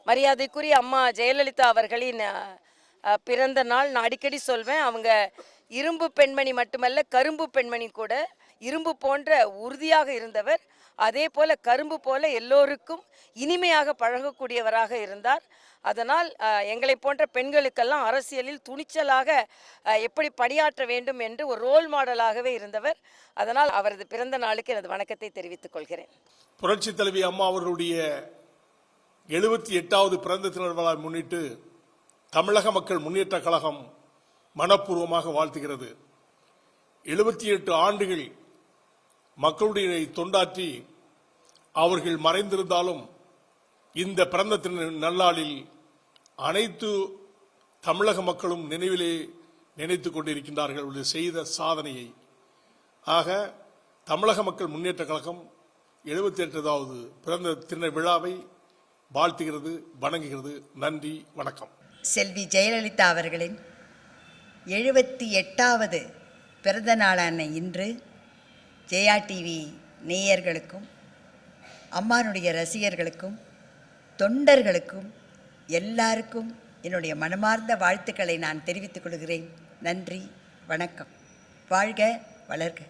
மரியாதைக்குரிய அம்மா ஜெயலலிதா அவர்களின் பிறந்த நாள். நான் அடிக்கடி சொல்வேன், அவங்க இரும்பு பெண்மணி மட்டுமல்ல, கரும்பு பெண்மணி கூட. இரும்பு போன்ற உறுதியாக இருந்தவர். அதே போல கரும்பு போல எல்லோருக்கும் இனிமையாக பழகக்கூடியவராக இருந்தார். அதனால் எங்களை போன்ற பெண்களுக்கெல்லாம் அரசியலில் துணிச்சலாக எப்படி பணியாற்ற வேண்டும் என்று ஒரு ரோல் மாடலாகவே இருந்தவர். அதனால் அவரது பிறந்த நாளுக்கு எனது வணக்கத்தை தெரிவித்துக் கொள்கிறேன். புரட்சி தலைவி அம்மா அவர்களுடைய 78வது பிறந்த தின விழாவை முன்னிட்டு தமிழக மக்கள் முன்னேற்ற கழகம் மனப்பூர்வமாக வாழ்த்துகிறது. 78 ஆண்டுகள் மக்களுடைய தொண்டாற்றி அவர்கள் மறைந்திருந்தாலும் இந்த பிறந்த தின நன்னாளில் அனைத்து தமிழக மக்களும் நினைவிலே நினைத்துக் கொண்டிருக்கின்றார்கள் செய்த சாதனையை. ஆக தமிழக மக்கள் முன்னேற்ற கழகம் 78வது பிறந்த தின விழாவை வாழ்த்துகிறது, வணங்குகிறது. நன்றி, வணக்கம். செல்வி ஜெயலலிதா அவர்களின் 78வது பிறந்த நாளான இன்று ஜெயா டிவி நேயர்களுக்கும் அம்மானுடைய ரசிகர்களுக்கும் தொண்டர்களுக்கும் எல்லாருக்கும் என்னுடைய மனமார்ந்த வாழ்த்துக்களை நான் தெரிவித்துக் கொள்கிறேன். நன்றி, வணக்கம். வாழ்க வளர்க.